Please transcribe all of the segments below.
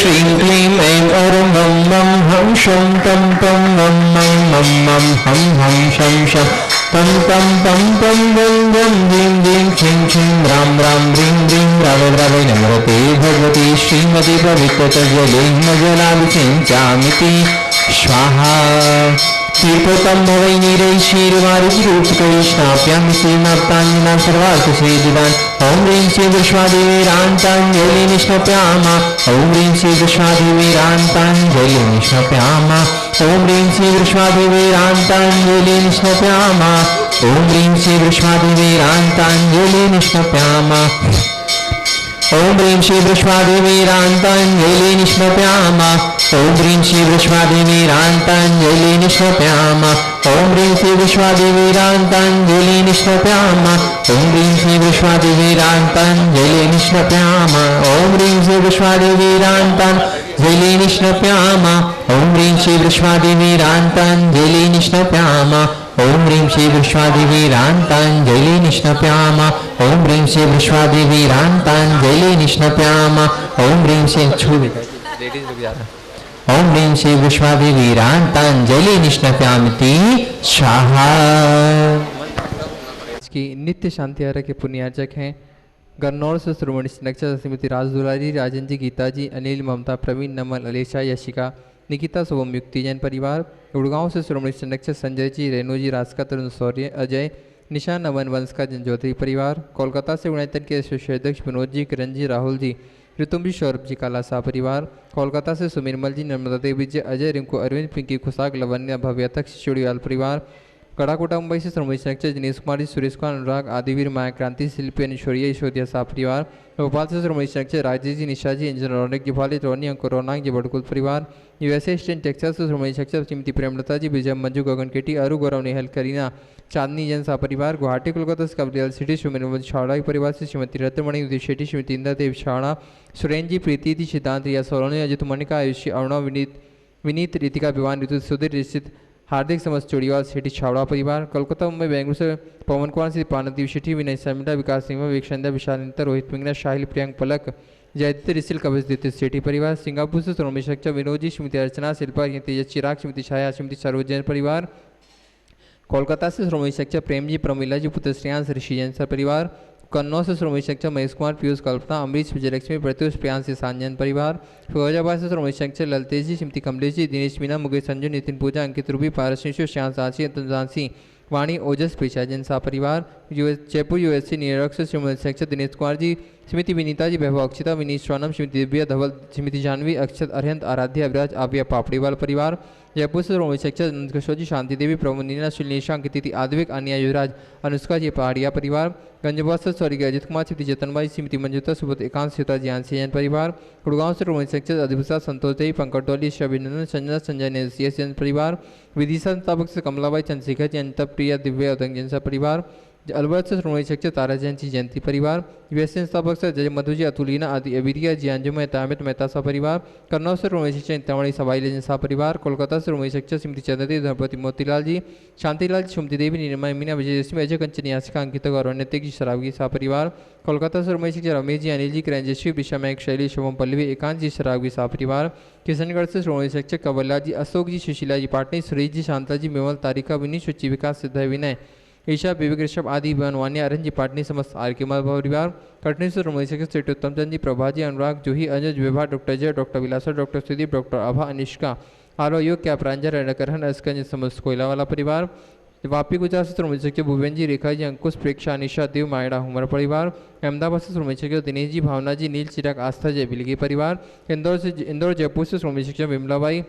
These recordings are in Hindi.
श्रीं क्लीं ऐं और मं मं हं शं टं पं मं मं मं मं हं हं शं शं पं पं पं पं गं गं ह्रीं ह्रीं क्षीं क्षीं रां रां ह्रीं ह्रीं रावे रावे नमस्ते भगवती श्रीमती पवित्रतजले हिमजलाभिषिञ्चामिति स्वाहा तीर्थोत्तम भवै नीरै क्षीरवारिरूपकैष्णाप्यामि श्रीनाप्ताञ्जनां सर्वार्थसिद्धिदान् ॐ ह्रीं श्री विश्वादेवीरान्ताञ्जलि निष्णप्यामा ॐ ह्रीं श्री विश्वादेवीरान्ताञ्जलि निष्णप्यामा ॐ ह्रीं श्री विश्वादेवीरान्ताञ्जलि निष्णप्यामा ॐ ह्रीं श्री विश्वादेवीरान्ताञ्जलि निष्णप्यामा ॐ ह्रीं श्री विश्वादेवीरान्ताञ्जलि निष्णप्यामा ॐ ह्रीं श्री विश्वादेवीरान्ताञ्जलि निष्णप्यामा ॐ ह्रीं श्री विश्वादेवीरान्ताञ्जलि निष्णप्यामा ॐ ह्रीं श्री विश्वादेवीरान्ताञ्जलि निष्णप्यामा ॐ ह्रीं श्री विश्वादेवीरान्ताञ्जलि निष्णप्यामा ॐ ह्रीं श्री विश्वादेवीरान्ताञ्जलि निष्णप्यामा ॐ ह्रीं श्री विश्वादेवीरान्ताञ्जलि निष्णप्यामा ॐ ह्रीं श्री विश्वादेवीरान्ताञ्जलि निष्णप्यामा ॐ ह्रीं श्री ॐ ह्रीं श्री विश्वादेवीरान्ताञ्जलि निष्णप्यामिति स्वाहा। की नित्य शांति आरा के पुण्यार्चक हैं गन्नौर से श्रोमणी संरक्षक श्रीमती राजदुलारी, राजन जी, गीता जी, अनिल, ममता, प्रवीण, नमल, अलेशा, यशिका, निकिता, शुभम, युक्ति जैन परिवार। गुड़गांव से श्रोमणी संरक्षक संजय जी, रेणु जी, रास्का, तरुण, शौर्य, अजय, निशा, नमन, वंश का जनज्योति परिवार। कोलकाता से यूनाइटेड के एसोसिएट अध्यक्ष विनोद जी, किरण जी, राहुल जी, ऋतुम जी, सौरभ जी, काला शाह परिवार। कोलकाता से सुमिरमल जी, नर्मदा देवी जी, अजय, रिंकू, अरविंद, पिंकी, खुशाक, लवन्या, भव्य तक, चुड़ीवाल परिवार। कड़ाकोटा मुंबई से श्रोमणी संरक्षक दिनेश कुमार जी, सुरेश कुमार, अनुराग, आदिवीर, माया क्रांति, शिल्पी, अनुश्वरिया, यशोदिया शाह परिवार। भोपाल से श्रोमणी संरक्षक राजेश जी, निशा जी, इंजन, रौनक जी, भाली, रोनी, अंकुर, रौनक जी, बड़कुल परिवार। यूएसए स्टेट टेक्सास से श्रोमणी संरक्षक श्रीमती प्रेमलता जी, विजय, मंजू, गगन केटी, अरु, गौरव, नेहल, करीना, चांदनी जैन शाह परिवार। गुवाहाटी कोलकाता से कबरियाल सिटी श्रीमती छावड़ा परिवार से श्रीमती रत्नमणि, उदय शेट्टी, श्रीमती इंदा देव छावड़ा, सुरेन जी, प्रीति जी, सिद्धांत, रिया सोलोनी, अजित मणिका, आयुषी, अरुणा, विनीत, रितिका, विवान, ऋतु, सुधीर, रिश्चित, हार्दिक, समस्त चोड़ीवाल, शेट्टी, छावड़ा परिवार। कोलकाता, मुंबई, बेंगलुरु से पवन कुमार से पानदीप शेट्टी, विनय शर्मिला, विकास सिंह, विवेक, विशाल, रोहित मिंगना, शाहिल, प्रियंक, पलक, जयदित्य, रिसिल, कवचदित्य, शेट्टी परिवार। सिंगापुर से श्रोमणी संरक्षक विनोद जी, श्रीमती अर्चना, शिल्पा, तेजस, चिराग, श्रीमती छाया, श्रीमती सरोज जैन परिवार। कोलकाता से श्रोमणी संरक्षक प्रेम जी, प्रमिला जी, पुत्र श्रेयांश, ऋषि जैन सर परिवार। कन्नौज से श्रोमणी संरक्षक महेश कुमार, पीयूष, कल्पना, अमरीश, विजयलक्ष्मी, प्रत्युष, प्रियांश, सांजन परिवार। फिरोजाबाद से श्रोमणी संरक्षक ललतेज जी, श्रीमती कमलेश जी, दिनेश मीना, मुकेश, संजू, नितिन, पूजा, अंकित, रूबी, पारस, श्याम, सांसी, अतुल, झांसी, वाणी, ओजस, प्रीशा जैन शाह परिवार। जयपुर यूएससी न्यूयॉर्क से श्रोमणी संरक्षक दिनेश कुमार जी, श्रीमती विनीता जी, वैभव, अक्षिता, विनीत, स्वानम, श्रीमती दिव्या, धवल, श्रीमती जानवी, अक्षत, अरहंत, आराध्या, अविराज, आविया, पापड़ीवाल परिवार। जयपुर से श्रोमणी संरक्षक नंदकिशोर जी, शांति देवी, प्रमोद, नीना, शिलेशा, अंकिति, आद्विक, आनिया, युवराज, अनुष्का जी, पहाड़िया परिवार। गंजबाद से स्वर्गीय अजित कुमार, श्रीमती जतनबाई, श्रीमती मंजुता, सुबोध, एकांश, सीता, ज्ञानसी जैन परिवार। गुड़गांव से श्रोमणी संरक्षक अधिभूषा, संतोष देवी, पंकज डोली, शबिनंदन, संजना, संजय ने जैन परिवार। विदिशा संस्थापक से कमलाबाई, चंद्रशेखर जी, अनिता, प्रिया, दिव्या, उदंग जैन परिवार। अलवर से श्रोमणी संरक्षक तारा जैन जी, जयंती परिवार। यूएसए संस्थापक से जय मधु जी, अतुलीना, आदि, अबिरिया जी, अंजुम, तामित, मेहता शाह परिवार। कन्नौज से श्रोमणी संरक्षक इंतवाणी, सवाई जैन शाह परिवार। कोलकाता से श्रोमणी संरक्षक श्रीमती चंद्रदेवी, धनपति, मोतीलाल जी, शांतिलाल, सुमति देवी, नीरमा, मीना, विजयलक्ष्मी, अजय, कंचन, यासिका, अंकिता, गौरव, नैतिक जी, शराबगी शाह परिवार। कोलकाता से श्रोमणी संरक्षक रमेश जी, अनिल जी, क्रंजश्री, विषा, मैक, शैली, शुभम, पल्लवी, एकांत जी, शराबगी शाह परिवार। किशनगढ़ से श्रोमणी संरक्षक कवल्ला जी, अशोक जी, सुशीला जी, पाटनी, सुरेश जी, शांता जी, मेवल, तारिका, विनीत, सुचि, विकास, सिद्धा, विनय, ईशा, विवेक, ऋषभ, आदि, बनवानिया, अरन जी, पाटनी, समस्त आर के परिवार। कटनी से श्रोमणी संरक्षक श्री उत्तम चंद जी, प्रभा जी, अनुराग, जूही, अजय, विभा, डॉक्टर जय, डॉक्टर विलासा, डॉक्टर सुदीप, डॉक्टर आभा, अनिष्का, आरो योग, क्या प्रांजल, रणकरहन, अस्कंज, समस्त कोयलावाला परिवार। वापी गुजरात से श्रोमणी संरक्षक भूपेन जी, रेखा जी, अंकुश, प्रेक्षा, अनिशा, देव, मायड़ा, हुमर परिवार। अहमदाबाद से श्रोमणी संरक्षक दिनेश जी, भावना जी, नील, चिराग, आस्था, जय, बिलगी परिवार। इंदौर जयपुर से श्रोमणी संरक्षक विमलाबाई,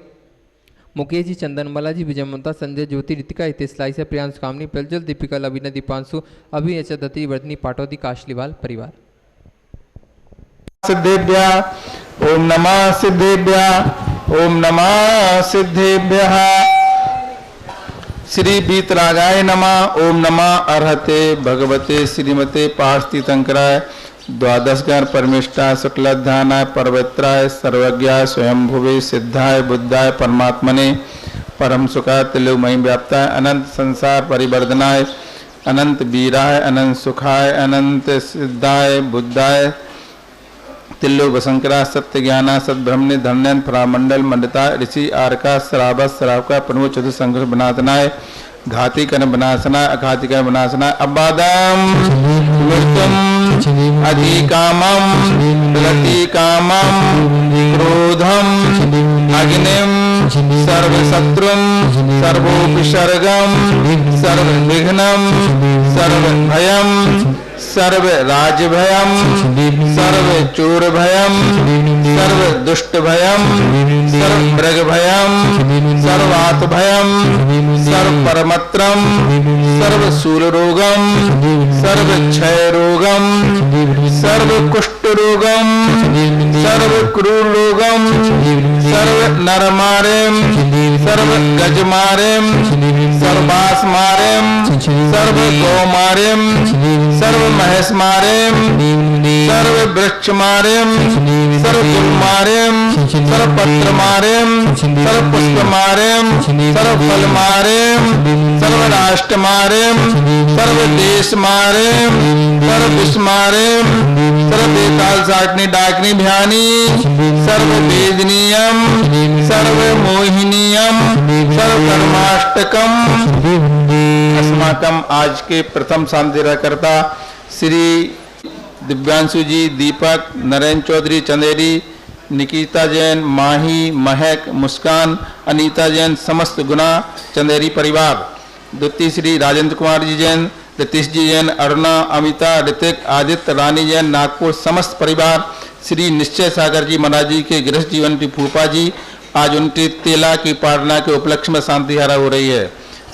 मुकेश जी, चंदनमाला जी, विजय, ममता, संजय, ज्योति, रितिका, हितेश, लाइसा, प्रियांश, कामनी, प्रज्वल, दीपिका, लवीना, दीपांशु, अभि, अचल, दत्ती, वर्धनी, पाटौदी, काशलीवाल परिवार। सिद्धेभ्या ओम नमः सिद्धेभ्या ओम नमः सिद्धेभ्यः। श्री वीतरागाय नमः। ओम नमः अर्हते भगवते श्रीमते पार्थितीर्थंकराय द्वादशगण परमेष्ठाय शुक्लाध्यानाय पवित्राय सर्वज्ञाय स्वयंभुवे सिद्धाय बुद्धाय परमात्मने परम सुखाय त्रिलोकमयी व्याप्ताय अनंत संसार परिवर्धनाय अनंत वीराय अनंत सुखाय अनंत सिद्धाय बुद्धाय तिल्लो बसंकरा सत्य ज्ञाना सद्ब्रह्मण्य धन्यन प्रामंडल मंडता ऋषि आरका श्रावक श्रावका प्रभु चतुर संघर्ष बनातनाय घाती कन बनासना अघाती कन बनासना अबादम मृतम अधिकामम प्रतिकामम क्रोधम अग्निम सर्वशत्रुम सर्वोपसर्गम सर्वविघ्नम सर्वभयम सर्वराजभयम सर्वचोरभयम सर्वदुष्टभयम सर्वमृगभयम सर्वातभयम सर्वपरमत्रम सर्वशूलरोगम सर्वक्षयरोगम सर्वकुष्ठरोगम सर्वक्रूररोगम सर्वनरमारेम सर्वगजमारेम सर्वासमारेम सर्वगौमारेम सर्वमहेशमारेम सर्ववृक्षमारेम सर्वफुलमारेम सर्वपत्रमारेम सर्वपुष्पमारेम सर्वफलमारेम सर्वराष्ट्रमारेम सर्वदेशमारेम सर्वविश्वमारेम सर्वबेताल साटनी डाकनी भ्यानी सर्ववेदनीयम सर्वमोहिनीयम सर्वकर्माष्टकम। अस्माकम आज के प्रथम शांतिरकर्ता श्री दिव्यांशु जी, दीपक, नरेंद्र चौधरी, चंदेरी, निकिता जैन, माही, महक, मुस्कान, अनीता जैन, समस्त गुना चंदेरी परिवार। द्वितीय श्री राजेंद्र कुमार जी जैन, रितीश जी जैन, अरुणा, अमिता, ऋतिक, आदित्य, रानी जैन, नागपुर समस्त परिवार। श्री निश्चय सागर जी महाराज जी के गृह जीवन की फूफा जी, आज उनकी तेला की पाटना के उपलक्ष्य में शांति हारा हो रही है।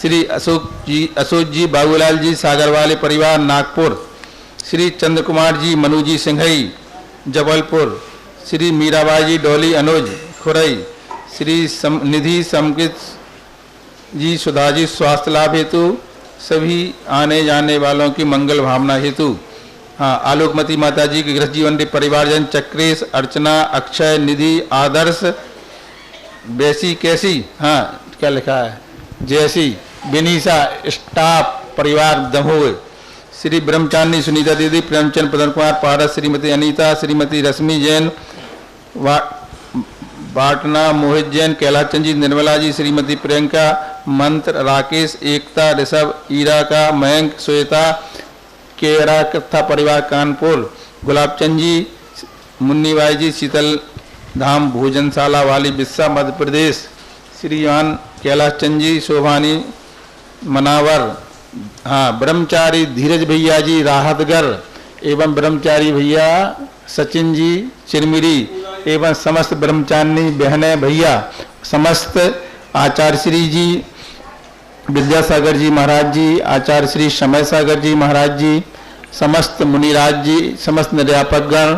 श्री अशोक जी, बाबूलाल जी, सागरवाले परिवार नागपुर। श्री चंद्र कुमार जी, मनु जी, सिंघई, जबलपुर। श्री मीराबाई जी, डोली, अनुज, खुरई। श्री निधि समकित जी, सुधा जी, स्वास्थ्य लाभ हेतु, सभी आने जाने वालों की मंगल भावना हेतु। हाँ, आलोकमती माता जी के गृह जीवन के परिवारजन, चक्रेश, अर्चना, अक्षय, निधि, आदर्श, बेसी, कैसी, हाँ क्या लिखा है, जैसी, विनीसा, स्टाफ परिवार दमोह। श्री ब्रह्मचारिणी सुनीता दीदी, प्रेमचंद, पदन कुमार, पारस, श्रीमती अनीता, श्रीमती रश्मि जैन, बाटना, मोहित जैन, कैलाश चंद जी, निर्मला जी, श्रीमती प्रियंका, मंत्र, राकेश, एकता, ऋषभ, ईरा का, मयंक, श्वेता, केरा कथा परिवार कानपुर, गुलाबचंद जी, मुन्नीबाई जी, शीतल धाम भोजनशाला वाली बिस्सा मध्य प्रदेश। श्रीमान कैलाश चंद जी, शोभानी, मनावर। हाँ, ब्रह्मचारी धीरज भैया जी, राहतगढ़, एवं ब्रह्मचारी भैया सचिन जी, चिरमिरी, एवं समस्त ब्रह्मचारिणी बहने भैया, समस्त आचार्य श्री जी, विद्यासागर जी महाराज जी, आचार्य श्री समय सागर जी महाराज जी, समस्त मुनिराज जी, समस्त निर्यापकगण,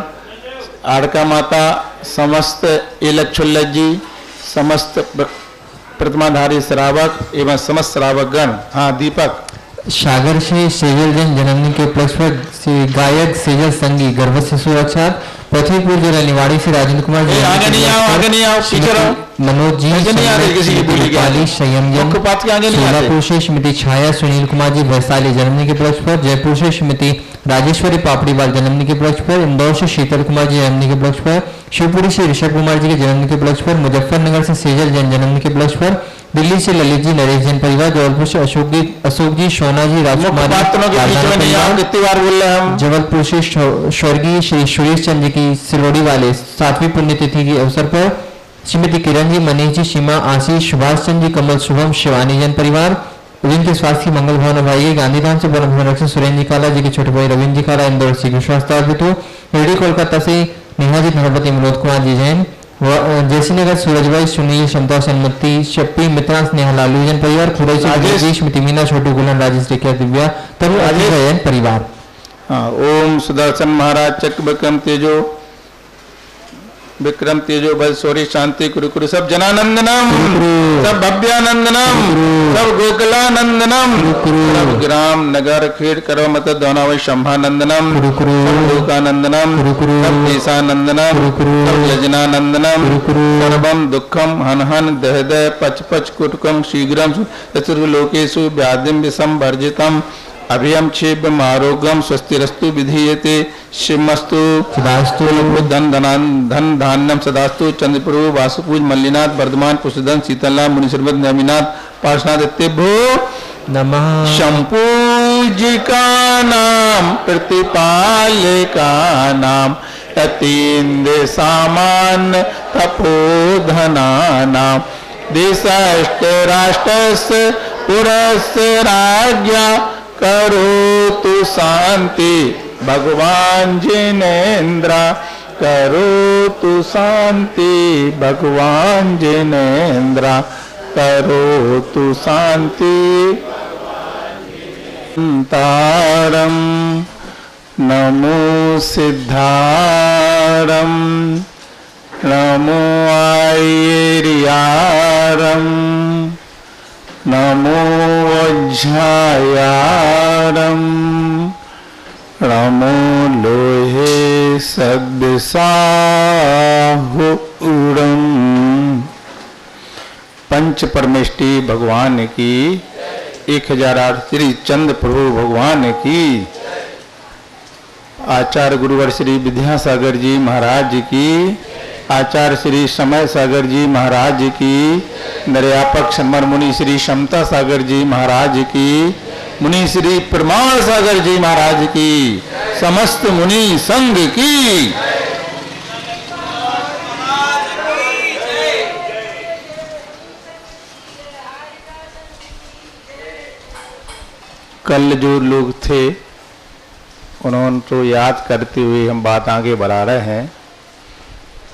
आड़का माता, समस्त एलक्षुल्लत जी, समस्त प्रतिमाधारी श्रावक एवं समस्त श्रावकगण। हाँ, दीपक। सागर से सेजल जैन जन्मदिन के उपलक्ष्य पर श्री गायक सेजल संगी गर्भ शिशु रक्षात पृथ्वीपुर जिला निवाड़ी से राजेंद्र कुमार जी, आगे नहीं आओ, पीछे रहो। मनोज जी, सोलापुर से श्रीमती छाया सुनील कुमार जी वैशाली जन्मदिन के उपलक्ष्य पर, जयपुर से श्रीमती राजेश्वरी पापड़ीवाल जन्मदिन के उपलक्ष्य पर, इंदौर से शीतल कुमार जी जन्मदिन के उपलक्ष्य पर, शिवपुरी से ऋषभ कुमार जी के जन्मदिन के उपलक्ष्य पर, मुजफ्फरनगर से सेजल जैन जन्मदिन के उपलक्ष्य पर, दिल्ली से ललित जी, नरेश जैन परिवार, जबलपुर से अशोक जी, सोना जी, राजकुमार, जबलपुर से स्वर्गीय श्री सुरेश चंद्र की सिरोड़ी वाले 7वीं पुण्यतिथि के अवसर पर श्रीमती किरण जी, मनीष जी, सीमा, आशीष, सुभाष चंद्र जी, कमल, शुभम, शिवानी जैन परिवार, जिनके स्वास्थ्य की मंगल भावना भाई। गांधीधाम से वन भवन रक्षक सुरेंद्र जी काला जी के छोटे भाई रविंद्र जी काला, इंदौर से स्वास्थ्य हेतु, रेडी कोलकाता से नेहाजी धनपति, मनोज कुमार जी जैन, जयसीनगर सूरजभाई, सुनील, संतोष, सन्मति, शप्पी, मित्रा, स्नेहा, लालू जैन परिवार, खुरई से स्मृति मीना, छोटू, गुलन, राजेश, रेखा, दिव्या, तब जैन परिवार। हाँ, ओम सुदर्शन महाराज चक्र विक्रम तेजो बल सौरी शांति कुरु कुरु सब जनानंदनम, सब भव्यानंदनम, सब गोकुलानंदनम, सब ग्राम नगर खेड़ करो मत दोनावै शंभानंदनम, सब लोकानंदनम, सब देशानंदनम, सब यजनानंदनम, सर्वम दुखम हन हन दह दह पच पच कुटुकम शीघ्रम चतुर्लोकेषु व्याधिम विषम वर्जितम अभयम क्षेम आरोग्यम स्वस्तिरस्तु विधीयते शिवमस्तु सदास्तु धन धन धान्यम सदास्तु चंद्रप्रभु वासुपूज मल्लिनाथ वर्धमान पुष्पधन शीतला मुनिश्रवद नमीनाथ पार्षनादित्यभ्यो नमः। शंपूजिका नाम प्रतिपालिका नाम यतीन्द्र सामान्य तपोधना नाम देशाष्ट राष्ट्रस्य पुरस्य राज्ञा करोतु शांति भगवान जिनेन्द्र करोतु शांति भगवान जिनेन्द्र करोतु शांति तारम नमो सिद्धारम नमो आयर्यारम नमो वज्रायारम नमो लोहे सद्दिशाहुरम। पंच परमेष्टि भगवान की 1008 श्री चंद्र प्रभु भगवान की आचार्य गुरुवर श्री विद्यासागर जी महाराज जी की आचार्य श्री समय सागर जी महाराज जी की निर्यापक समर मुनि श्री समता सागर जी महाराज की मुनि श्री प्रमाण सागर जी महाराज की समस्त मुनि संघ की कल जो लोग थे उन्होंने तो याद करते हुए हम बात आगे बढ़ा रहे हैं,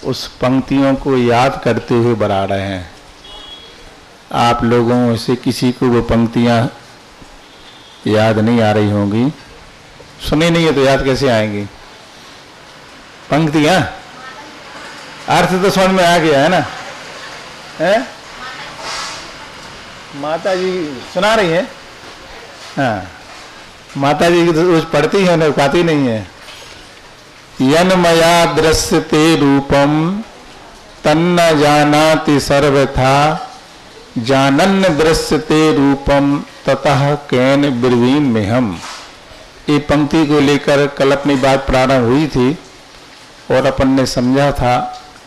उस पंक्तियों को याद करते हुए बढ़ा रहे हैं। आप लोगों में से किसी को वो पंक्तियां याद नहीं आ रही होंगी, सुनी नहीं है तो याद कैसे आएंगी पंक्तियां? अर्थ तो समझ में आ गया है ना? है माता जी सुना रही है? हाँ, माता जी की तो रोज पढ़ती है ना, गाती नहीं है। यन मया दृश्यते रूपम तन्न जानाति सर्वथा जानन्न दृश्यते रूपम ततः केन ब्रवीन में हम। ये पंक्ति को लेकर कल अपनी बात प्रारंभ हुई थी और अपन ने समझा था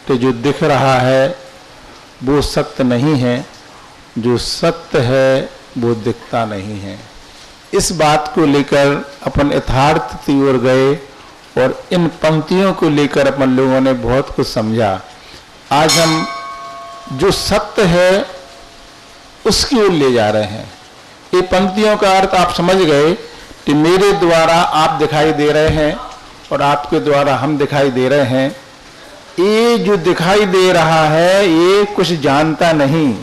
कि जो दिख रहा है वो सत्य नहीं है, जो सत्य है वो दिखता नहीं है। इस बात को लेकर अपन यथार्थ की ओर गए और इन पंक्तियों को लेकर अपन लोगों ने बहुत कुछ समझा। आज हम जो सत्य है उसकी ओर ले जा रहे हैं। ये पंक्तियों का अर्थ आप समझ गए कि मेरे द्वारा आप दिखाई दे रहे हैं और आपके द्वारा हम दिखाई दे रहे हैं। ये जो दिखाई दे रहा है ये कुछ जानता नहीं।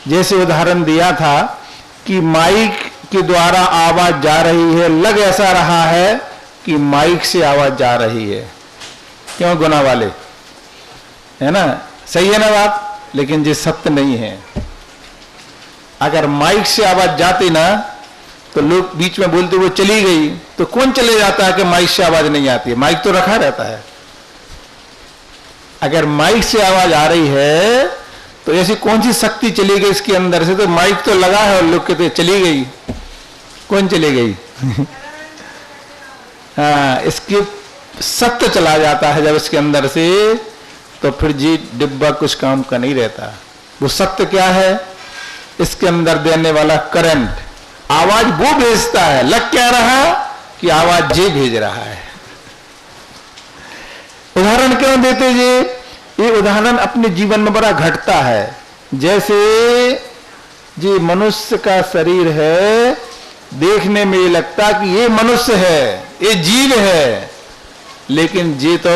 जैसे उदाहरण दिया था कि माइक के द्वारा आवाज जा रही है, लग ऐसा रहा है कि माइक से आवाज जा रही है। क्यों गुना वाले, है ना? सही है ना बात? लेकिन ये सत्य नहीं है। अगर माइक से आवाज जाती ना तो लोग बीच में बोलते वो चली गई, तो कौन चले जाता है कि माइक से आवाज नहीं आती है? माइक तो रखा रहता है। अगर माइक से आवाज आ रही है तो ऐसी कौन सी शक्ति चली गई इसके अंदर से? तो माइक तो लगा है और लोग कहते चली गई। कौन चली गई? हाँ, इसके सत्य चला जाता है जब इसके अंदर से, तो फिर जी डिब्बा कुछ काम का नहीं रहता। वो सत्य क्या है? इसके अंदर देने वाला करंट, आवाज वो भेजता है। लग क्या रहा कि आवाज जे भेज रहा है। उदाहरण क्यों देते जी? ये उदाहरण अपने जीवन में बड़ा घटता है। जैसे जी मनुष्य का शरीर है, देखने में ये लगता कि ये मनुष्य है, ये जीव है, लेकिन ये तो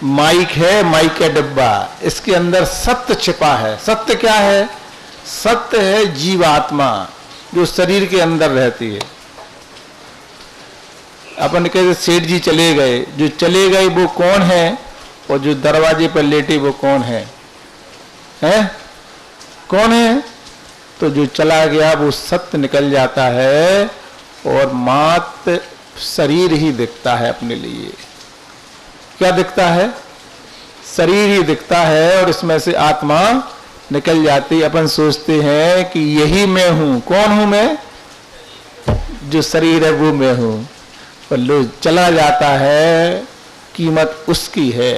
माइक है, माइक का डिब्बा। इसके अंदर सत्य छिपा है। सत्य क्या है? सत्य है जीवात्मा जो शरीर के अंदर रहती है। अपन कहते सेठ जी चले गए, जो चले गए वो कौन है? और जो दरवाजे पर लेटे वो कौन है? हैं? कौन है? तो जो चला गया वो सत्य निकल जाता है और मात्र शरीर ही दिखता है अपने लिए। क्या दिखता है? शरीर ही दिखता है और इसमें से आत्मा निकल जाती। अपन सोचते हैं कि यही मैं हूं। कौन हूं मैं? जो शरीर है वो मैं हूं, पर लो चला जाता है, कीमत उसकी है।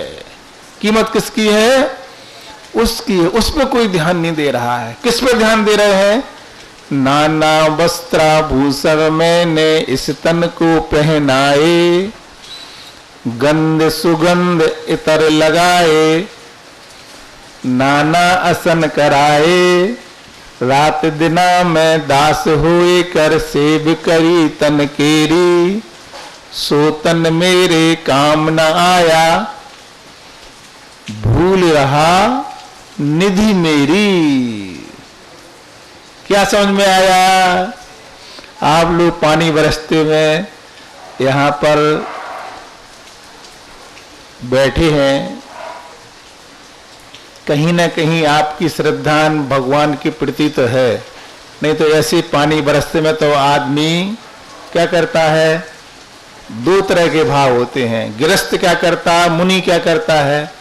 कीमत किसकी है? उसकी है। उस पर कोई ध्यान नहीं दे रहा है। किस पर ध्यान दे रहे हैं? नाना वस्त्राभूषण मैंने इस तन को पहनाए, गंध सुगंध इतर लगाए, नाना आसन कराए, रात दिना मैं दास होए कर सेव करी तन केरी, सो तन मेरे काम न आया, भूल रहा निधि मेरी। क्या समझ में आया? आप लोग पानी बरसते में यहां पर बैठे हैं, कहीं ना कहीं आपकी श्रद्धा भगवान के प्रति तो है, नहीं तो ऐसे पानी बरसते में तो आदमी क्या करता है? दो तरह के भाव होते हैं। गृहस्थ क्या करता है, मुनि क्या करता है?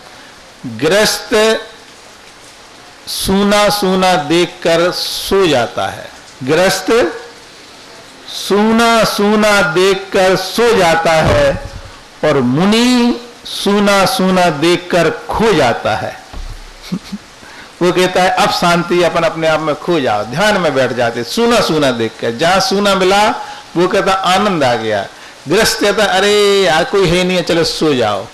गृहस्थ सूना सूना देखकर सो जाता है। गृहस्थ सूना सूना देखकर सो जाता है और मुनि सूना सूना देखकर खो जाता है। वो कहता है अब शांति, अपन अपने आप में खो जाओ, ध्यान में बैठ जाते सूना सूना देखकर। जहां सूना मिला वो कहता आनंद आ गया। गृहस्थ कहता अरे यार कोई है नहीं है, चलो सो जाओ।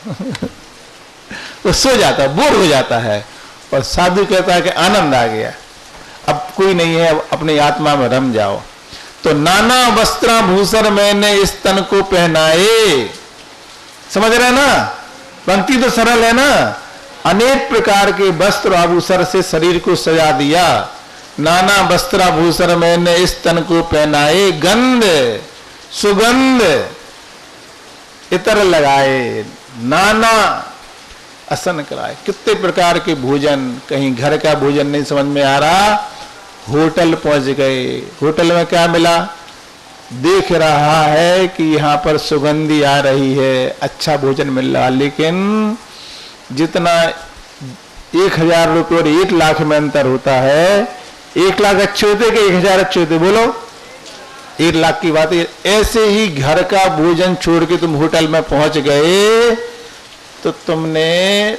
वो सो जाता है, बोर हो जाता है। और साधु कहता है कि आनंद आ गया, अब कोई नहीं है, अपनी आत्मा में रम जाओ। तो नाना वस्त्राभूषण मैंने इस तन को पहनाए। समझ रहे ना? पंक्ति तो सरल है ना। अनेक प्रकार के वस्त्र आभूषण से शरीर को सजा दिया। नाना वस्त्राभूषण मैंने इस तन को पहनाए, गंध सुगंध इतर लगाए, नाना आसन कराए। कितने प्रकार के भोजन, कहीं घर का भोजन नहीं समझ में आ रहा, होटल पहुंच गए। होटल में क्या मिला? देख रहा है कि यहाँ पर सुगंधी आ रही है, अच्छा भोजन मिल रहा, लेकिन जितना 1000 रुपये और 1 लाख में अंतर होता है, 1 लाख अच्छे होते कि 1000 अच्छे होते? बोलो। 1 लाख की बात है। ऐसे ही घर का भोजन छोड़ के तुम होटल में पहुंच गए तो तुमने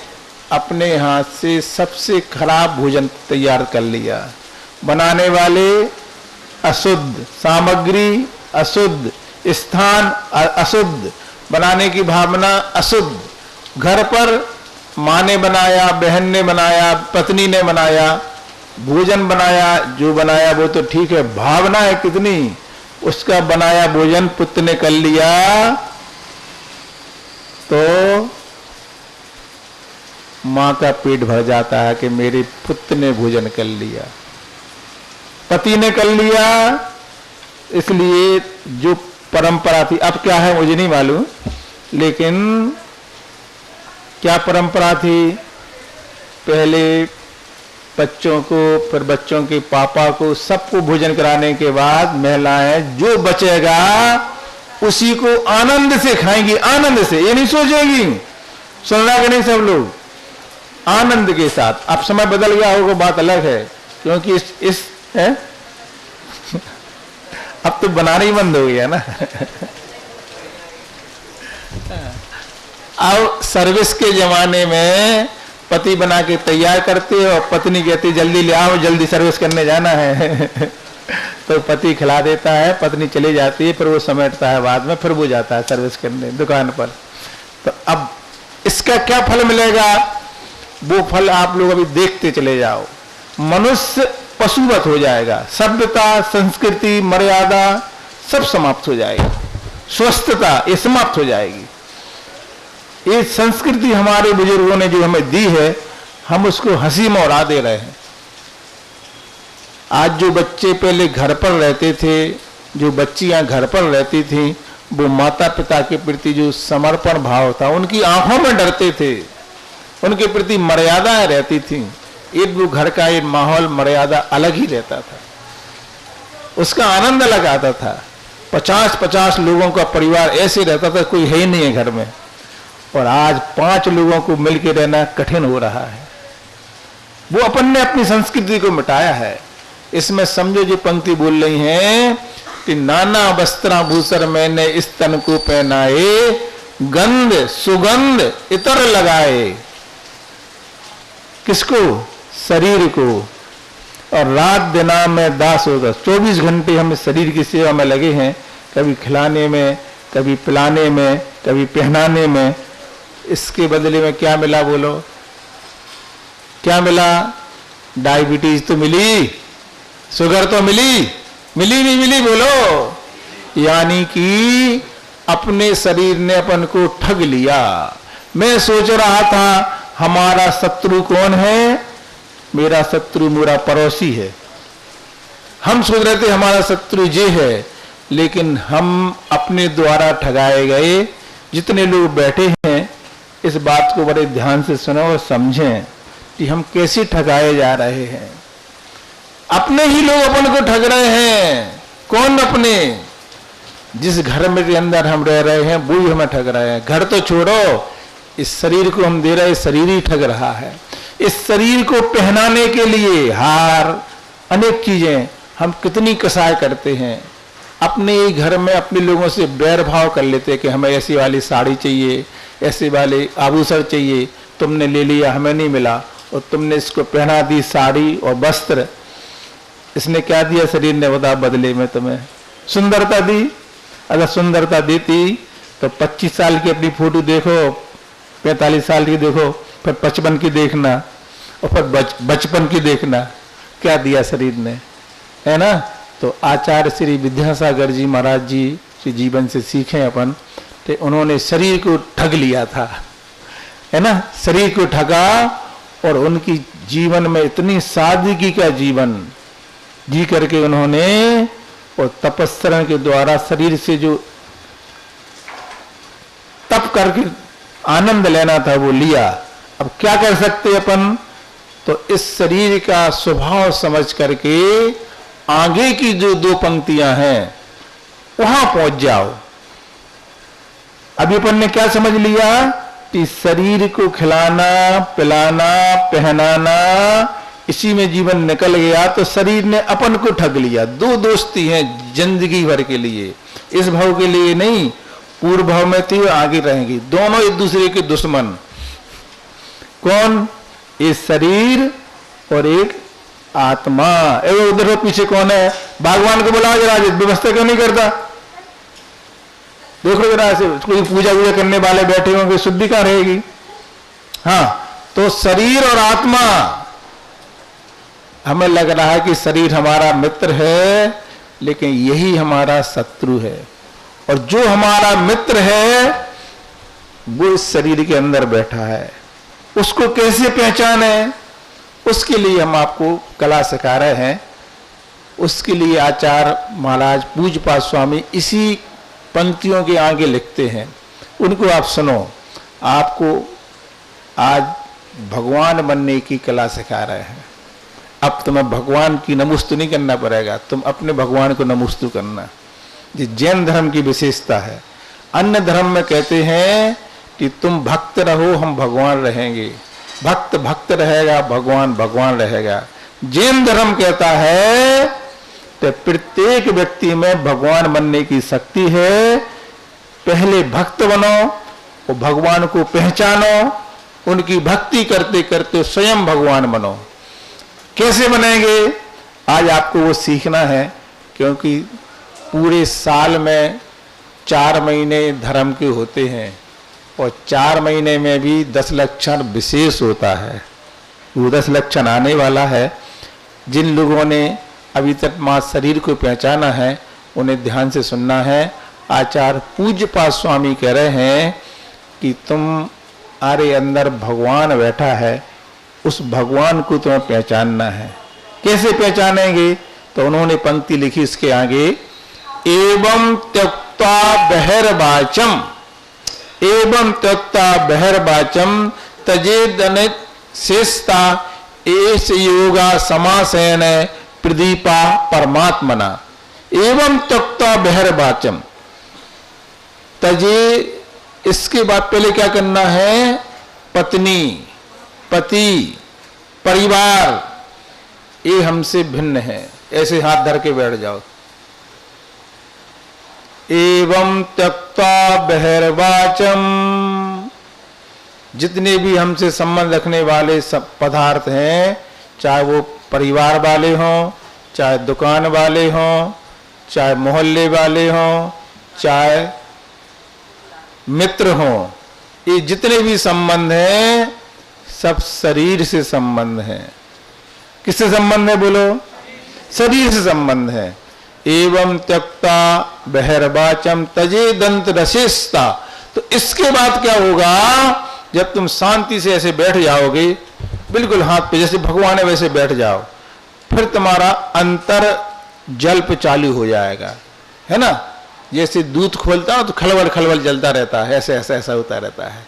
अपने हाथ से सबसे खराब भोजन तैयार कर लिया। बनाने वाले अशुद्ध, सामग्री अशुद्ध, स्थान अशुद्ध, बनाने की भावना अशुद्ध। घर पर माँ ने बनाया, बहन ने बनाया, पत्नी ने बनाया, भोजन बनाया, जो बनाया वो तो ठीक है, भावना है कितनी, उसका बनाया भोजन पुत्र ने कर लिया तो माँ का पेट भर जाता है कि मेरे पुत्र ने भोजन कर लिया, पति ने कर लिया। इसलिए जो परंपरा थी, अब क्या है मुझे नहीं मालूम, लेकिन क्या परंपरा थी? पहले बच्चों को, फिर बच्चों के पापा को, सबको भोजन कराने के बाद महिलाएं जो बचेगा उसी को आनंद से खाएंगी, आनंद से, ये नहीं सोचेगी। सुनना कि नहीं सब लोग? आनंद के साथ। अब समय बदल गया होगा, बात अलग है, क्योंकि इस है? अब तो बनाना ही बंद हो गया ना। अब सर्विस के जमाने में पति बना के तैयार करते और पत्नी कहती जल्दी ले आओ, जल्दी सर्विस करने जाना है। तो पति खिला देता है, पत्नी चली जाती है, फिर वो समेटता है, बाद में फिर वो जाता है सर्विस करने दुकान पर। तो अब इसका क्या फल मिलेगा? वो फल आप लोग अभी देखते चले जाओ। मनुष्य पशुवत हो जाएगा, सभ्यता, संस्कृति, मर्यादा सब समाप्त हो जाएगी, स्वस्थता ये समाप्त हो जाएगी। ये संस्कृति हमारे बुजुर्गों ने जो हमें दी है, हम उसको हंसी में उड़ा दे रहे हैं। आज जो बच्चे पहले घर पर रहते थे, जो बच्चियां घर पर रहती थीं, वो माता पिता के प्रति जो समर्पण भाव था, उनकी आंखों में डरते थे, उनके प्रति मर्यादाएं रहती थी। एक वो घर का एक माहौल, मर्यादा अलग ही रहता था, उसका आनंद अलग आता था। 50-50 लोगों का परिवार ऐसे रहता था, कोई है ही नहीं है घर में। और आज 5 लोगों को मिलकर रहना कठिन हो रहा है। वो अपन ने अपनी संस्कृति को मिटाया है। इसमें समझो जो पंक्ति बोल रही हैं कि नाना वस्त्राभूषण मैंने इस तन को पहनाए, गंध सुगंध इतर लगाए। किसको? शरीर को। और रात दिना में दास होगा। 24 घंटे हम इस शरीर की सेवा में लगे हैं, कभी खिलाने में, कभी पिलाने में, कभी पहनाने में। इसके बदले में क्या मिला बोलो? क्या मिला? डायबिटीज तो मिली, शुगर तो मिली, मिली नहीं मिली बोलो? यानी कि अपने शरीर ने अपन को ठग लिया। मैं सोच रहा था हमारा शत्रु कौन है? मेरा शत्रु मेरा पड़ोसी है। हम सोच रहे थे हमारा शत्रु ये है, लेकिन हम अपने द्वारा ठगाए गए। जितने लोग बैठे हैं इस बात को बड़े ध्यान से सुनो और समझें कि हम कैसे ठगाए जा रहे हैं। अपने ही लोग अपन को ठग रहे हैं। कौन अपने? जिस घर में के अंदर हम रह रहे हैं वो ही हमें ठग रहे हैं। घर तो छोड़ो, इस शरीर को हम दे रहे हैं, शरीर ही ठग रहा है। इस शरीर को पहनाने के लिए हार, अनेक चीजें हम कितनी कसाई करते हैं। अपने ही घर में अपने लोगों से बैर भाव कर लेते हैं कि हमें ऐसी वाली साड़ी चाहिए, ऐसे वाले आभूषण चाहिए, तुमने ले लिया हमें नहीं मिला, और तुमने इसको पहना दी साड़ी और वस्त्र। इसने क्या दिया शरीर ने? बता, बदले में तुम्हें सुंदरता दी। अगर सुंदरता देती तो 25 साल की अपनी फोटो देखो, 45 साल की देखो, फिर 55 की देखना, और फिर बचपन की देखना। क्या दिया शरीर ने, है ना? तो आचार्य श्री विद्यासागर जी महाराज जी के जीवन से सीखें अपन, तो उन्होंने शरीर को ठग लिया था, है ना? शरीर को ठगा और उनकी जीवन में इतनी सादगी का जीवन जी करके उन्होंने, और तपस्या के द्वारा शरीर से जो तप करके आनंद लेना था वो लिया। अब क्या कर सकते अपन? तो इस शरीर का स्वभाव समझ करके आगे की जो 2 पंक्तियां हैं वहां पहुंच जाओ। अभी अपन ने क्या समझ लिया कि शरीर को खिलाना, पिलाना, पहनाना, इसी में जीवन निकल गया तो शरीर ने अपन को ठग लिया। 2 दोस्ती हैं जिंदगी भर के लिए, इस भाव के लिए नहीं, पूर्व भाव में थी आगे रहेंगी। दोनों एक दूसरे के दुश्मन। कौन? एक शरीर और एक आत्मा। उधर पीछे कौन है? भगवान को बुलाओ जरा, व्यवस्था क्यों नहीं करता? देखो जरा, कोई पूजा वूजा करने वाले बैठे होंगे, शुद्धि कहां रहेगी? हाँ, तो शरीर और आत्मा, हमें लग रहा है कि शरीर हमारा मित्र है, लेकिन यही हमारा शत्रु है। और जो हमारा मित्र है वो इस शरीर के अंदर बैठा है। उसको कैसे पहचाने? उसके लिए हम आपको कला सिखा रहे हैं। उसके लिए आचार्य महाराज पूज्यपाद स्वामी इसी पंक्तियों के आगे लिखते हैं, उनको आप सुनो। आपको आज भगवान बनने की कला सिखा रहे हैं। अब तुम्हें भगवान की नमस्तु नहीं करना पड़ेगा, तुम अपने भगवान को नमस्तु करना। ये जैन धर्म की विशेषता है। अन्य धर्म में कहते हैं कि तुम भक्त रहो हम भगवान रहेंगे, भक्त भक्त रहेगा, भगवान भगवान रहेगा। जैन धर्म कहता है तो प्रत्येक व्यक्ति में भगवान बनने की शक्ति है। पहले भक्त बनो और भगवान को पहचानो, उनकी भक्ति करते करते स्वयं भगवान बनो। कैसे बनेंगे? आज आपको वो सीखना है, क्योंकि पूरे साल में 4 महीने धर्म के होते हैं और 4 महीने में भी 10 लक्षण विशेष होता है। वो 10 लक्षण आने वाला है। जिन लोगों ने अभी तक मां शरीर को पहचाना है उन्हें ध्यान से सुनना है। आचार्य पूज्यपाद स्वामी कह रहे हैं कि तुम्हारे अंदर भगवान बैठा है, उस भगवान को तुम्हें पहचानना है। कैसे पहचानेंगे? तो उन्होंने पंक्ति लिखी इसके आगे, एवं त्यक्ता बहिर्वाचम, एवं त्यक्ता बहिर्वाचम तजेदन शेषता एस योगा समासेन प्रदीपा परमात्मना। एवं त्यक्ता बहिर्वाचम, तजे, इसके बाद पहले क्या करना है? पत्नी, पति, परिवार ये हमसे भिन्न है। ऐसे हाथ धर के बैठ जाओ। एवं त्यक्ता बहिर्वाचम, जितने भी हमसे संबंध रखने वाले सब पदार्थ हैं, चाहे वो परिवार वाले हों, चाहे दुकान वाले हों, चाहे मोहल्ले वाले हों, चाहे मित्र हों, ये जितने भी संबंध हैं सब शरीर से संबंध है। किससे संबंध है बोलो? शरीर से संबंध है। एवं त्यक्ता बहिर्वाचम तजे दंत रसेस्ता, तो इसके बाद क्या होगा? जब तुम शांति से ऐसे बैठ जाओगे, बिल्कुल हाथ पे जैसे भगवान है वैसे बैठ जाओ, फिर तुम्हारा अंतर जल्प चालू हो जाएगा, है ना? जैसे दूध खोलता हो तो खलबल खलबल जलता रहता है, ऐसे ऐसा ऐसा होता रहता है।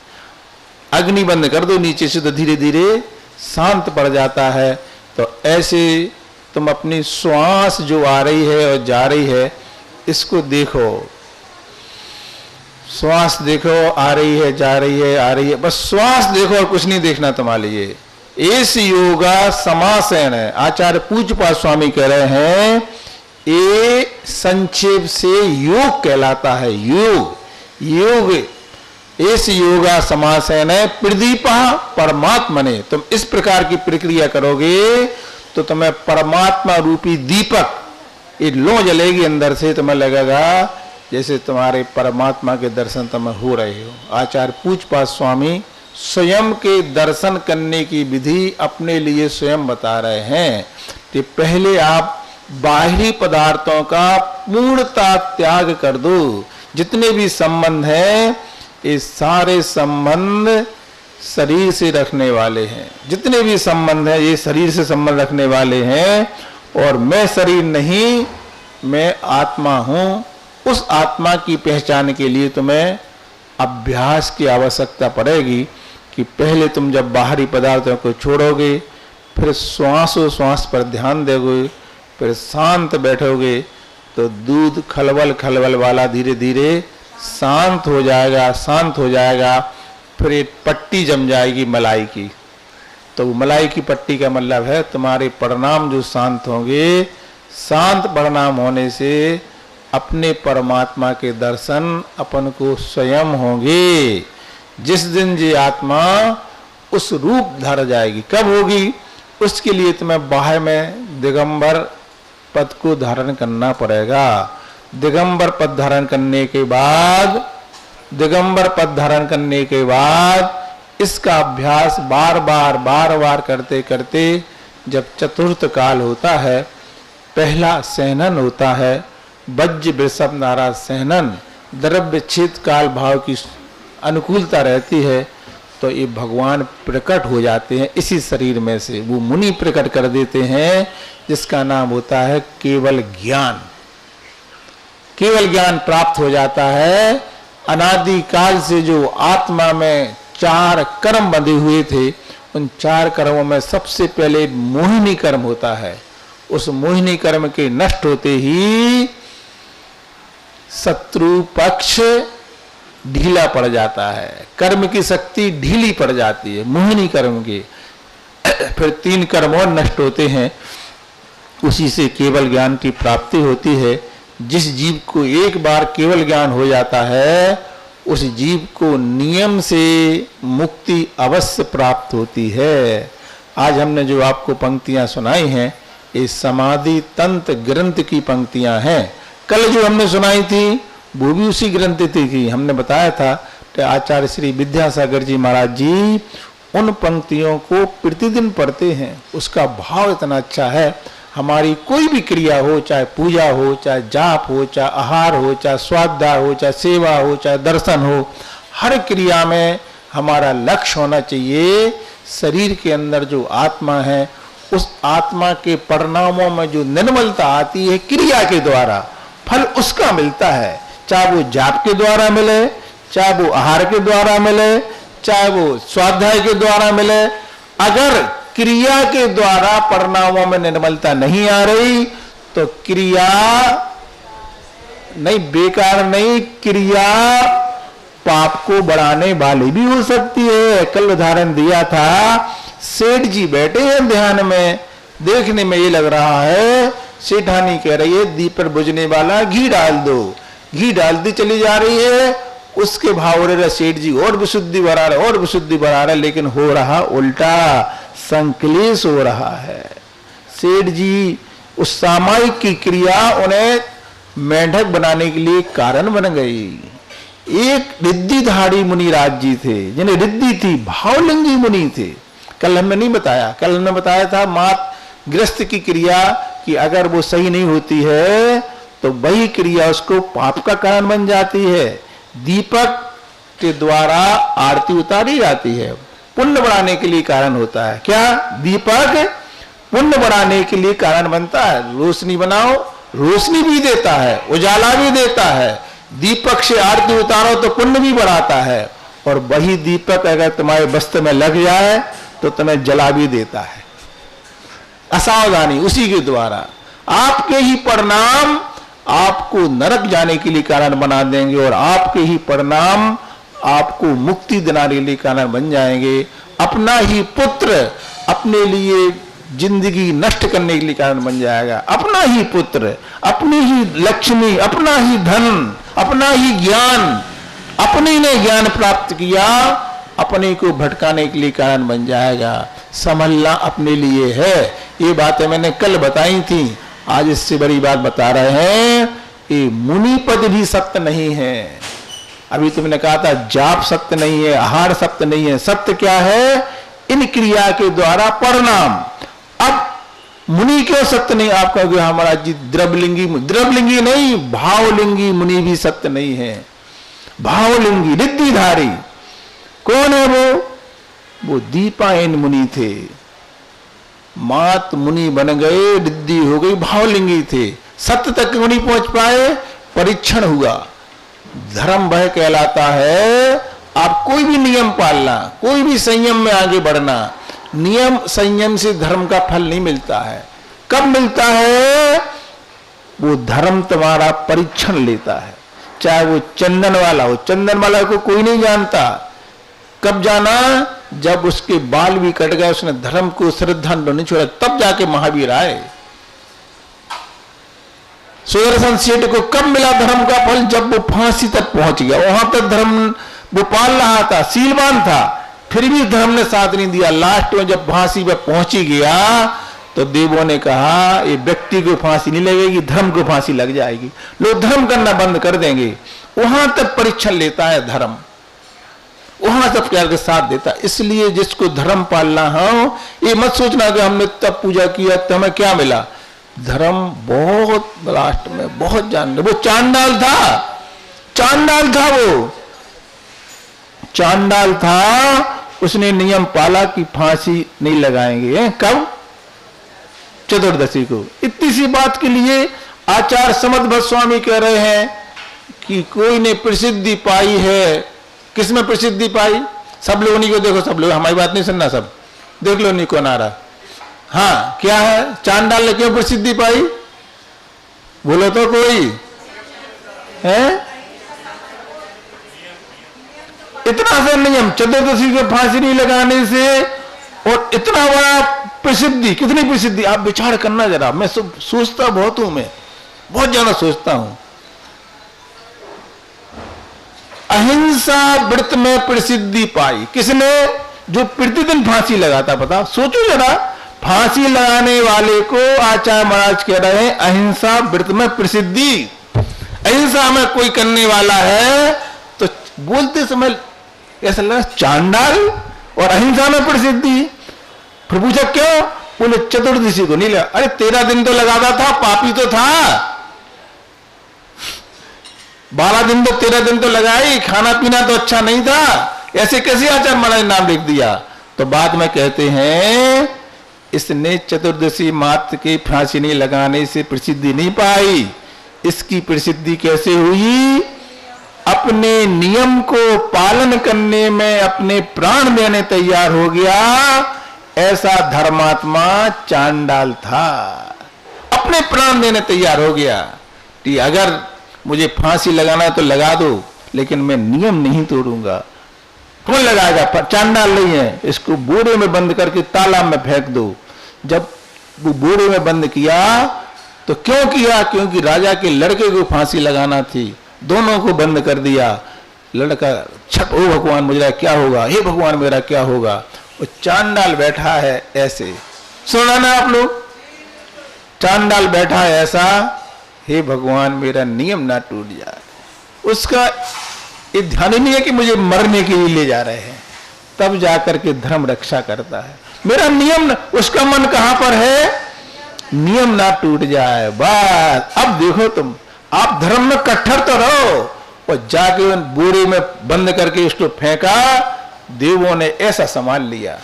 अग्नि बंद कर दो नीचे से तो धीरे धीरे शांत पड़ जाता है। तो ऐसे तुम अपनी श्वास जो आ रही है और जा रही है इसको देखो, श्वास देखो, आ रही है, जा रही है, आ रही है, बस श्वास देखो और कुछ नहीं देखना तुम्हारे लिए। इस योगा समासेन है। आचार्य पूज्यपाद स्वामी कह रहे हैं ये संक्षेप से योग कहलाता है। योग योग इस योगा समासेन है प्रदीपा परमात्मने। तुम इस प्रकार की प्रक्रिया करोगे तो तुम्हें परमात्मा रूपी दीपक ये लो जलेगी अंदर से, तुम्हें लगेगा जैसे तुम्हारे परमात्मा के दर्शन तुम्हें हो रहे हो। आचार्य पूज्यपाद स्वामी स्वयं के दर्शन करने की विधि अपने लिए स्वयं बता रहे हैं कि पहले आप बाहरी पदार्थों का पूर्णता त्याग कर दो। जितने भी संबंध हैं ये सारे संबंध शरीर से रखने वाले हैं। जितने भी संबंध हैं ये शरीर से संबंध रखने वाले हैं, और मैं शरीर नहीं, मैं आत्मा हूं। उस आत्मा की पहचान के लिए तुम्हें अभ्यास की आवश्यकता पड़ेगी कि पहले तुम जब बाहरी पदार्थों को छोड़ोगे, फिर श्वास पर ध्यान दोगे, फिर शांत बैठोगे तो दूध खलबल खलबल वाला धीरे धीरे शांत हो जाएगा, शांत हो जाएगा। फिर एक पट्टी जम जाएगी मलाई की, तो मलाई की पट्टी का मतलब है तुम्हारे परिणाम जो शांत होंगे। शांत परिणाम होने से अपने परमात्मा के दर्शन अपन को स्वयं होंगे। जिस दिन ये आत्मा उस रूप धर जाएगी, कब होगी? उसके लिए तुम्हें बाह्य में दिगंबर पद को धारण करना पड़ेगा। दिगंबर पद धारण करने के बाद, दिगंबर पद धारण करने के बाद इसका अभ्यास बार बार करते करते जब चतुर्थ काल होता है, पहला सहनन होता है, वज्र वृषभ नारा सहनन, द्रव्य छेद काल भाव की अनुकूलता रहती है, तो ये भगवान प्रकट हो जाते हैं इसी शरीर में से। वो मुनि प्रकट कर देते हैं जिसका नाम होता है केवल ज्ञान। केवल ज्ञान प्राप्त हो जाता है। अनादि काल से जो आत्मा में 4 कर्म बंधे हुए थे, उन 4 कर्मों में सबसे पहले मोहिनी कर्म होता है। उस मोहिनी कर्म के नष्ट होते ही शत्रु पक्ष ढीला पड़ जाता है, कर्म की शक्ति ढीली पड़ जाती है मोहिनी कर्म की। फिर 3 कर्म और नष्ट होते हैं, उसी से केवल ज्ञान की प्राप्ति होती है। जिस जीव को एक बार केवल ज्ञान हो जाता है, उस जीव को नियम से मुक्ति अवश्य प्राप्त होती है। आज हमने जो आपको पंक्तियां सुनाई हैं, ये समाधि तंत्र ग्रंथ की पंक्तियां हैं। कल जो हमने सुनाई थी वो भी उसी ग्रंथ की। हमने बताया था कि आचार्य श्री विद्यासागर जी महाराज जी उन पंक्तियों को प्रतिदिन पढ़ते हैं। उसका भाव इतना अच्छा है। हमारी कोई भी क्रिया हो, चाहे पूजा हो, चाहे जाप हो, चाहे आहार हो, चाहे स्वाध्याय हो, चाहे सेवा हो, चाहे दर्शन हो, हर क्रिया में हमारा लक्ष्य होना चाहिए शरीर के अंदर जो आत्मा है, उस आत्मा के परिणामों में जो निर्मलता आती है क्रिया के द्वारा, फल उसका मिलता है। चाहे वो जाप के द्वारा मिले, चाहे वो आहार के द्वारा मिले, चाहे वो स्वाध्याय के द्वारा मिले। अगर क्रिया के द्वारा परिणामों में निर्मलता नहीं आ रही तो क्रिया नहीं, बेकार नहीं, क्रिया पाप को बढ़ाने वाली भी हो सकती है। कल उदाहरण दिया था, सेठ जी बैठे हैं ध्यान में, देखने में ये लग रहा है सेठानी कह रही है दीप पर बुझने वाला घी डाल दो, घी डालती चली जा रही है, उसके भाव रहे सेठ जी और विशुद्धि बढ़ा रहे और विशुद्धि बढ़ा रहे, लेकिन हो रहा उल्टा, संकलेश हो रहा है। सेठ जी उस सामायिक की क्रिया उन्हें मेंढक बनाने के लिए कारण बन गई। एक रिद्धिधारी मुनिराज जी थे जिन्हें रिद्धि थी, भावलिंगी मुनि थे। कल हमने नहीं बताया, कल हमने बताया था मात ग्रस्त की क्रिया कि अगर वो सही नहीं होती है तो वही क्रिया उसको पाप का कारण बन जाती है। दीपक के द्वारा आरती उतारी जाती है, पुण्य बढ़ाने के लिए कारण होता है। क्या दीपक पुण्य बढ़ाने के लिए कारण बनता है? रोशनी बनाओ, रोशनी भी देता है, उजाला भी देता है। दीपक से आरती उतारो तो पुण्य भी बढ़ाता है, और वही दीपक अगर तुम्हारे वस्त्र में लग जाए तो तुम्हें जला भी देता है। असावधानी उसी के द्वारा आपके ही परिणाम आपको नरक जाने के लिए कारण बना देंगे, और आपके ही परिणाम आपको मुक्ति दिलाने के लिए कारण बन जाएंगे। अपना ही पुत्र अपने लिए जिंदगी नष्ट करने के लिए कारण बन जाएगा। अपना ही पुत्र, अपनी ही लक्ष्मी, अपना ही धन, अपना ही ज्ञान, अपने ने ज्ञान प्राप्त किया, अपने को भटकाने के लिए कारण बन जाएगा। संभलना अपने लिए है। ये बातें मैंने कल बताई थी, आज इससे बड़ी बात बता रहे हैं। ये मुनि पद भी सत्य नहीं है। अभी तुमने कहा था जाप सत्य नहीं है, आहार सत्य नहीं है। सत्य क्या है? इन क्रिया के द्वारा परिणाम। अब मुनि क्यों सत्य नहीं? आप कहोगे हमारा जी द्रवलिंगी, द्रवलिंगी नहीं, भावलिंगी मुनि भी सत्य नहीं है। भावलिंगी रिद्धिधारी कौन है वो दीपायन मुनि थे। मात मुनि बन गए, रिद्धि हो गई, भावलिंगी थे। सत्य तक नहीं पहुंच पाए, परीक्षण हुआ। धर्म वह कहलाता है आप कोई भी नियम पालना, कोई भी संयम में आगे बढ़ना। नियम संयम से धर्म का फल नहीं मिलता है। कब मिलता है? वो धर्म तुम्हारा परीक्षण लेता है। चाहे वो चंदन वाला हो, चंदन वाला को कोई नहीं जानता। कब जाना? जब उसके बाल भी कट गए, उसने धर्म को श्रद्धा नहीं छोड़ा, तब जाके महावीर आए। सुदर्शन सेठ को कब मिला धर्म का फल? जब वो फांसी तक पहुंच गया। वहां तक धर्म वो पाल रहा था, सीलवान था, फिर भी धर्म ने साथ नहीं दिया। लास्ट में जब फांसी पे पहुंच ही गया तो देवों ने कहा ये व्यक्ति को फांसी नहीं लगेगी, धर्म को फांसी लग जाएगी। लोग धर्म करना बंद कर देंगे। वहां तक परीक्षण लेता है धर्म, वहां सब प्यार के साथ देता। इसलिए जिसको धर्म पालना हो, ये मत सोचना कि हमने तब पूजा किया तो हमें क्या मिला। धर्म बहुत लास्ट में बहुत जान। वो चांडाल था, चांडाल था, वो चांडाल था। उसने नियम पाला कि फांसी नहीं लगाएंगे। कब? चतुर्दशी को। इतनी सी बात के लिए आचार्य समर्थ भट्ट स्वामी कह रहे हैं कि कोई ने प्रसिद्धि पाई है। किसमें प्रसिद्धि पाई? सब लोग नहीं को देखो, सब लोग हमारी बात नहीं सुनना, सब देख लो नहीं कौन आ रहा। हाँ क्या है? चांडाल ने क्यों प्रसिद्धि पाई? बोलो तो कोई है? इतना सा नियम, चतुर्दशी को फांसी नहीं लगाने से, और इतना बड़ा प्रसिद्धि। कितनी प्रसिद्धि आप विचार करना जरा। मैं सोचता बहुत हूं, मैं बहुत ज्यादा सोचता हूं। अहिंसा व्रत में प्रसिद्धि पाई किसने? जो प्रतिदिन फांसी लगाता। पता सोचो जरा, फांसी लगाने वाले को आचार्य महाराज कह रहे हैं अहिंसा व्रत में प्रसिद्धि। अहिंसा में कोई करने वाला है तो बोलते समय ऐसा लगा चांडाल, और अहिंसा में प्रसिद्धि। फिर पूछा क्यों? बोले चतुर्दशी को नहीं लगा। अरे 13 दिन तो लगाता था, पापी तो था। 12 दिन तो 13 दिन तो लगाई, खाना पीना तो अच्छा नहीं था। ऐसे कैसे आचार्य महाराज नाम लिख दिया? तो बाद में कहते हैं इसने चतुर्दशी मात्र के फांसी नहीं लगाने से प्रसिद्धि नहीं पाई। इसकी प्रसिद्धि कैसे हुई? अपने नियम को पालन करने में अपने प्राण देने तैयार हो गया। ऐसा धर्मात्मा चांडाल था, अपने प्राण देने तैयार हो गया कि अगर मुझे फांसी लगाना है तो लगा दो, लेकिन मैं नियम नहीं तोड़ूंगा। कौन लगाएगा? चांडाल नहीं है। इसको बोरे में बंद करके तालाब में फेंक दो। जब वो बोरे में बंद किया तो क्यों किया? क्योंकि राजा के लड़के को फांसी लगाना थी। दोनों को बंद कर दिया। लड़का छप, ओ भगवान मुझे क्या होगा, हे भगवान मेरा क्या होगा। वो चांडाल बैठा है ऐसे, सुना ना आप लोग, चांडाल बैठा है ऐसा, हे भगवान मेरा नियम ना टूट जाए। उसका ये ध्यान ही नहीं है कि मुझे मरने के लिए ले जा रहे हैं, तब जाकर के धर्म रक्षा करता है। मेरा नियम, उसका मन कहां पर है, नियम ना टूट जाए बस। अब देखो तुम, आप धर्म में कट्टर तो रहो, और जाके उन बोरे में बंद करके उसको फेंका, देवों ने ऐसा संभाल लिया।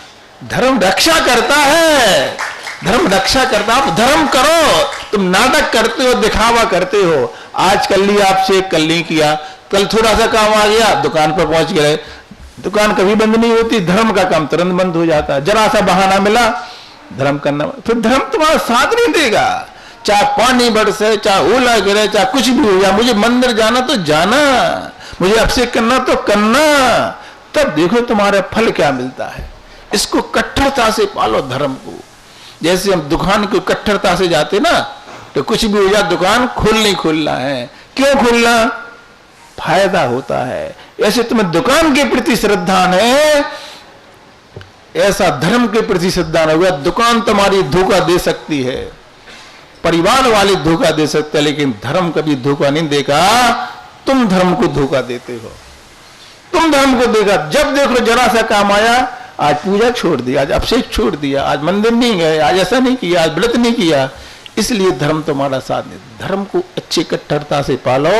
धर्म रक्षा करता है, धर्म रक्षा करता। आप धर्म करो, तुम नाटक करते हो, दिखावा करते हो। आज कर लिया आपसे, कल नहीं किया, कल थोड़ा सा काम आ गया, दुकान पर पहुंच गए। दुकान कभी बंद नहीं होती, धर्म का काम तुरंत बंद हो जाता है। जरा सा बहाना मिला, धर्म करना, फिर धर्म तुम्हारा साथ नहीं देगा। चाहे पानी बरसे, चाहे ओला गिरे, चाहे कुछ भी हो जाए, मुझे मंदिर जाना तो जाना, मुझे अभिषेक करना तो करना, तब देखो तुम्हारा फल क्या मिलता है। इसको कट्टरता से पालो धर्म को। जैसे हम दुकान को कट्टरता से जाते ना, तो कुछ भी हो जाए, दुकान खोलना है। क्यों खोलना, फायदा होता है। ऐसे तुम्हें दुकान के प्रति श्रद्धा है, ऐसा धर्म के प्रति श्रद्धा न हुआ। दुकान तुम्हारी धोखा दे सकती है, परिवार वाले धोखा दे सकते हैं, लेकिन धर्म कभी धोखा नहीं देगा। तुम धर्म को धोखा देते हो, तुम धर्म को देगा। जब देखो जरा सा काम आया, आज पूजा छोड़ दिया, आज अभिषेक छोड़ दिया, आज मंदिर नहीं गए, आज ऐसा नहीं किया, आज व्रत नहीं किया, इसलिए धर्म तुम्हारा साथ नहीं। धर्म को अच्छी कट्टरता से पालो।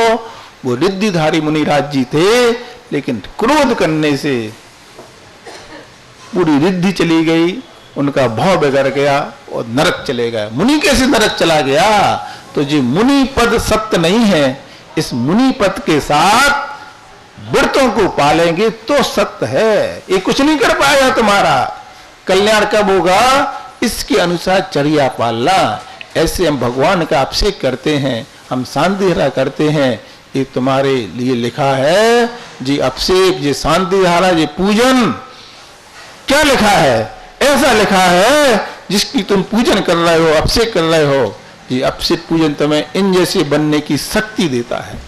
वो रिद्धिधारी मुनिराज जी थे, लेकिन क्रोध करने से पूरी रिद्धि चली गई, उनका भाव बिगड़ गया और नरक चले गए। मुनि कैसे नरक चला गया, तो जी मुनि पद सत्य नहीं है। इस मुनि पद के साथ व्रतों को पालेंगे तो सत्य है। ये कुछ नहीं कर पाएगा, तुम्हारा कल्याण कब होगा, इसके अनुसार चर्या पालना। ऐसे हम भगवान का अभिषेक करते हैं, हम शांति धारा करते हैं, ये तुम्हारे लिए लिखा है जी। अभिषेक, जी शांति धारा, जी पूजन, क्या लिखा है, ऐसा लिखा है जिसकी तुम पूजन कर रहे हो, अभिषेक कर रहे हो। ये अभिषेक पूजन तुम्हें इन जैसे बनने की शक्ति देता है।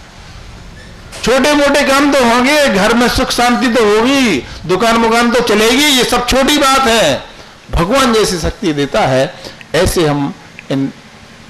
छोटे मोटे काम तो होंगे, घर में सुख शांति तो होगी, दुकान मुकान तो चलेगी, ये सब छोटी बात है। भगवान जैसी शक्ति देता है। ऐसे हम इन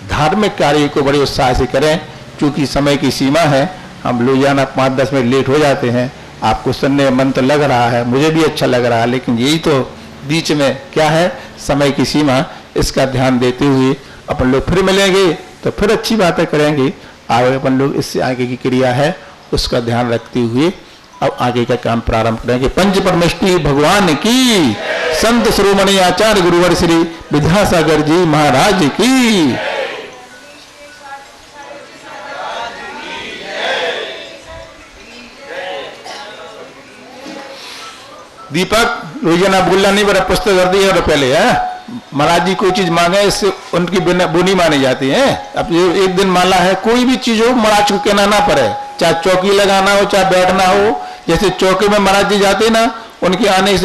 धार्मिक कार्य को बड़े उत्साह से करें। क्योंकि समय की सीमा है, हम रोजाना 5-10 मिनट लेट हो जाते हैं। आपको सुनने में मन तो लग रहा है, मुझे भी अच्छा लग रहा है, लेकिन यही तो बीच में क्या है, समय की सीमा। इसका ध्यान देते हुए अपन लोग फिर मिलेंगे तो फिर अच्छी बातें करेंगे। आगे अपन लोग इससे आगे की क्रिया है उसका ध्यान रखते हुए अब आगे का काम प्रारंभ करेंगे। पंच परमेष्टि भगवान की, संत शिरोमणि आचार्य गुरुवर श्री विद्यासागर जी महाराज की। दीपक रोजाना बोलना नहीं, मेरा पुस्तक कर दिया और पहले है। महाराज जी कोई चीज मांगे, इससे उनकी बुनी मानी जाती है। अब एक दिन माला है, कोई भी चीज हो महाराज को कहना ना पड़े, चाहे चौकी लगाना हो, चाहे बैठना हो। जैसे चौकी में महाराज जी जाते ना, उनके आने से